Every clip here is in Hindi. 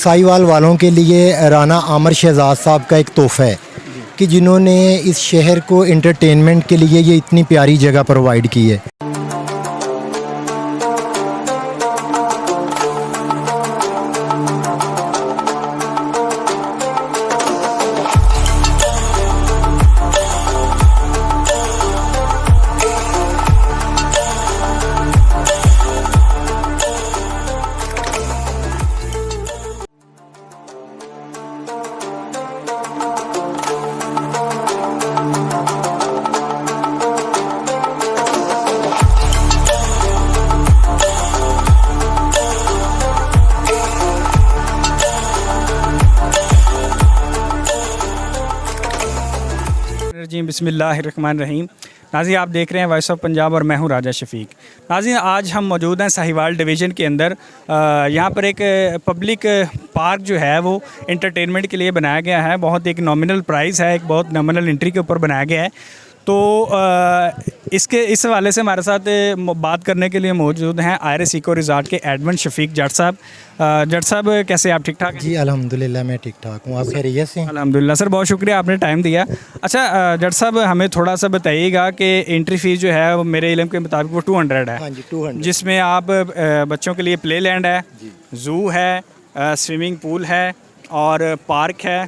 साहिवाल वालों के लिए राना आमिर शहजाद साहब का एक तोहफ़ा है कि जिन्होंने इस शहर को एंटरटेनमेंट के लिए ये इतनी प्यारी जगह प्रोवाइड की है। जी बिस्मिल्लाहिर्रहमानिर्रहीम। नाज़रीन, आप देख रहे हैं वॉइस ऑफ पंजाब और मैं हूं राजा शफीक। नाज़रीन, आज हम मौजूद हैं साहिवाल डिवीज़न के अंदर। यहाँ पर एक पब्लिक पार्क जो है वो एंटरटेनमेंट के लिए बनाया गया है। बहुत एक नॉमिनल प्राइस है, एक बहुत नॉमिनल एंट्री के ऊपर बनाया गया है। तो इस हवाले से हमारे साथ बात करने के लिए मौजूद हैं आयरस इको रिज़ॉर्ट के एडमिन शफीक जट साहब। जट साहब, कैसे आप ठीक ठाक हैं? जी अल्हम्दुलिल्लाह मैं ठीक ठाक हूँ, आप खैरियत से हैं? अल्हम्दुलिल्लाह सर, बहुत शुक्रिया आपने टाइम दिया। अच्छा जट साहब, हमें थोड़ा सा बताइएगा कि एंट्री फ़ीस जो है वो मेरे इल्म के मुताबिक वो 200 है। हाँ जी 200, जिसमें आप बच्चों के लिए प्ले लैंड है, ज़ू है, स्विमिंग पूल है और पार्क है,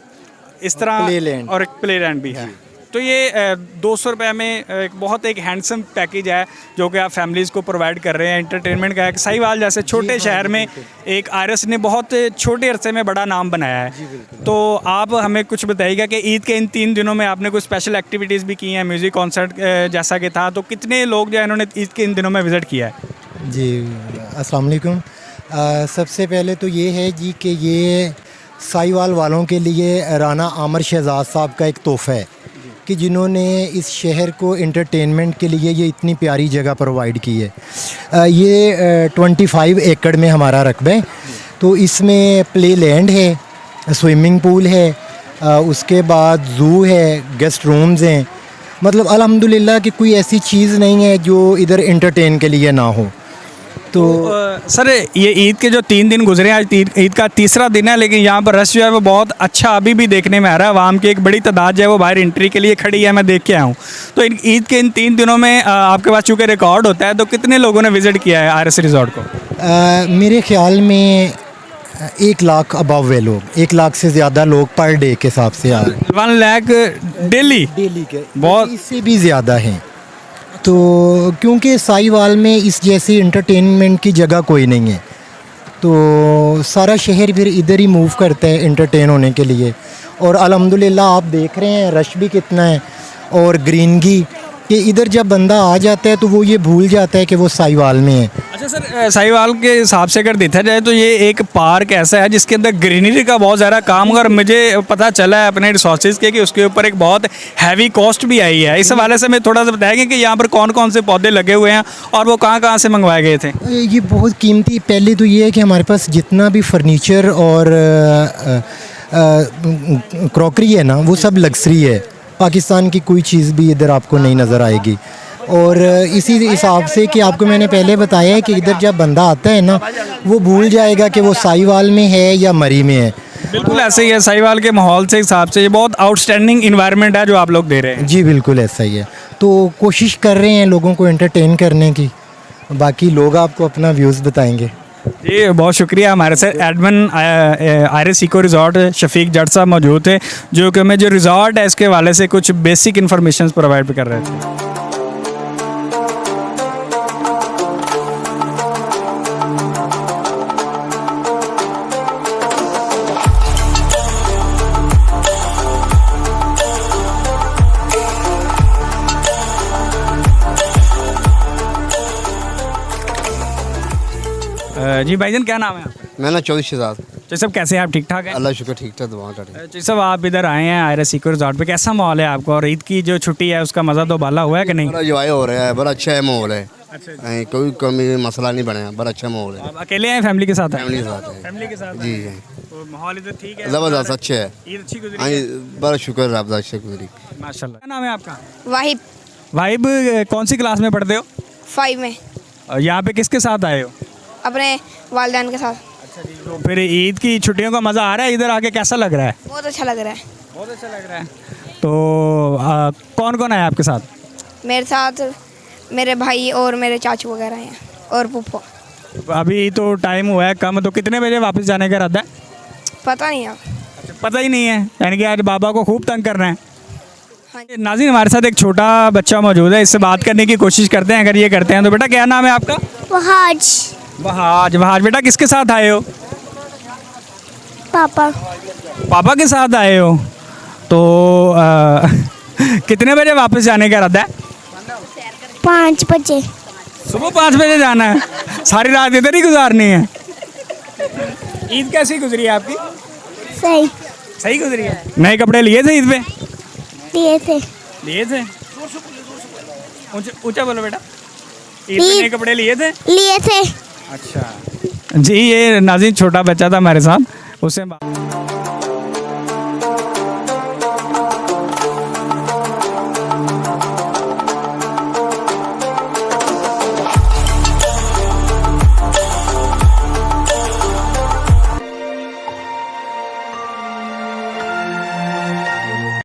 इस तरह प्ले लैंड और एक प्ले लैंड भी है। तो ये 200 रुपये में एक बहुत एक हैंडसम पैकेज है जो कि आप फैमिलीज़ को प्रोवाइड कर रहे हैं। एंटरटेनमेंट का एक साहिवाल जैसे छोटे शहर में एक आयरस ने बहुत छोटे अरसे में बड़ा नाम बनाया है। तो आप हमें कुछ बताइएगा कि ईद के इन 3 दिनों में आपने कुछ स्पेशल एक्टिविटीज़ भी की हैं, म्यूज़िक कॉन्सर्ट जैसा कि था, तो कितने लोग जो है इन्होंने ईद के इन दिनों में विज़िट किया है? जी अस्सलाम वालेकुम। सबसे पहले तो ये है जी कि ये साहिवाल वालों के लिए राना आमिर शहजाद साहब का एक तोहफ़ा है कि जिन्होंने इस शहर को एंटरटेनमेंट के लिए ये इतनी प्यारी जगह प्रोवाइड की है। ये 25 एकड़ में हमारा रकबा है। तो इसमें प्ले लैंड है, स्विमिंग पूल है, उसके बाद ज़ू है, गेस्ट रूम्स हैं। मतलब अल्हम्दुलिल्लाह कि कोई ऐसी चीज़ नहीं है जो इधर एंटरटेन के लिए ना हो। तो सर, ये ईद के जो 3 दिन गुजरे, आज ईद का तीसरा दिन है, लेकिन यहाँ पर रश जो है वो बहुत अच्छा अभी भी देखने में आ रहा है। आवाम की एक बड़ी तादाद जो है वो बाहर एंट्री के लिए खड़ी है, मैं देख के आया हूँ। तो ईद के इन 3 दिनों में आपके पास चूँकि रिकॉर्ड होता है, तो कितने लोगों ने विज़िट किया है आयरस रिजॉर्ट को? मेरे ख्याल में 1 लाख अबव है लोग, 1 लाख से ज़्यादा लोग पर डे के हिसाब से आ रहे हैं। 1 लाख डेली के बहुत, इससे भी ज़्यादा हैं। तो क्योंकि साहिवाल में इस जैसी एंटरटेनमेंट की जगह कोई नहीं है, तो सारा शहर फिर इधर ही मूव करता है एंटरटेन होने के लिए। और अल्हम्दुलिल्लाह आप देख रहे हैं रश भी कितना है और ग्रीनरी, कि इधर जब बंदा आ जाता है तो वो ये भूल जाता है कि वो साहिवाल में है। अच्छा सर, साहिवाल के हिसाब से अगर देखा जाए तो ये एक पार्क ऐसा है जिसके अंदर ग्रीनरी का बहुत ज़्यादा काम होगा, और मुझे पता चला है अपने रिसोर्सेज के कि उसके ऊपर एक बहुत हैवी कॉस्ट भी आई है। इस हवाले से मैं थोड़ा सा बताएंगे कि यहाँ पर कौन कौन से पौधे लगे हुए हैं और वो कहाँ कहाँ से मंगवाए गए थे? ये बहुत कीमती, पहले तो ये है कि हमारे पास जितना भी फर्नीचर और क्रॉकरी है ना, वो सब लग्जरी है। पाकिस्तान की कोई चीज़ भी इधर आपको नहीं नज़र आएगी। और इसी हिसाब से कि आपको मैंने पहले बताया है कि इधर जब बंदा आता है ना, वो भूल जाएगा कि वो साहिवाल में है या मरी में है। बिल्कुल ऐसे ही है, साहिवाल के माहौल से हिसाब से ये बहुत आउटस्टैंडिंग इन्वायरमेंट है जो आप लोग दे रहे हैं। जी बिल्कुल ऐसा ही है। तो कोशिश कर रहे हैं लोगों को एंटरटेन करने की, बाकी लोग आपको अपना व्यूज़ बताएंगे। जी बहुत शुक्रिया। हमारे साथ admin Iris eco resort Shafiq Jat साहब मौजूद थे, जो कि हमें जो रिज़ॉर्ट है इसके हवाले से कुछ बेसिक इन्फॉर्मेशन प्रोवाइड कर रहे थे। जी भाईजान, क्या नाम है आपका? मैं ना 24 शहजाद। जी सब, कैसे हैं आप? ठीक ठाक हैं? अल्लाह शुक्र ठीक ठाक, दुआ करें। जी सब, आप इधर आए हैं आयरस इको रिज़ॉर्ट पे, कैसा माहौल है आपको? और ईद की जो छुट्टी है उसका मज़ा तो बाला हुआ है कि नहीं? बड़ा एंजॉय हो रहा है, बड़ा अच्छा है माहौल है। अच्छा, कोई कमी मसला नहीं बना, बड़ा अच्छा माहौल है। आप अकेले हैं फैमिली के साथ? फैमिली के साथ है। फैमिली के साथ जी हैं। तो माहौल इधर ठीक है, ज़बरदस्त अच्छा है। ईद अच्छी गुजरी हाँ, है? बड़ा शुक्र रब दा, अच्छा गुजरी। माशाल्लाह। क्या नाम है आपका? वाहिब। वाहिब, कौन सी क्लास में पढ़ते हो? 5 में। यहाँ पे किसके साथ आए हो? अपने वालिदैन के साथ। अच्छा, तो फिर ईद की छुट्टियों का मज़ा आ रहा है, इधर आके कैसा लग रहा है? बहुत अच्छा लग रहा है। बहुत अच्छा लग रहा है। तो कौन कौन है आपके साथ? मेरे साथ मेरे भाई और मेरे चाचू वगैरह हैं और फूफा। अभी तो टाइम हुआ है कम, तो कितने बजे वापस जाने का इरादा है? पता नहीं आप। अच्छा, पता ही नहीं है, यानी कि आज बाबा को खूब तंग करना है। हाँ जी। नाज़रीन, हमारे साथ एक छोटा बच्चा मौजूद है, इससे बात करने की कोशिश करते हैं अगर ये करते हैं तो। बेटा क्या नाम है आपका? वहाज। वहाज। वहाज बेटा किसके साथ आए हो? पापा। पापा के साथ आए हो? तो कितने बजे वापस जाने का इरादा है? 5 बजे। सुबह 5 बजे जाना है? सारी रात इधर ही गुजारनी है? ईद कैसी गुजरी है आपकी? सही सही गुजरी है। नए कपड़े लिए थे ईद पे? दिए थे। लिए थे? ऊंचा बोलो बेटा। ईद पे नए कपड़े लिए थे? लिए थे। अच्छा जी, ये नाज़रीन छोटा बच्चा था हमारे साथ, उससे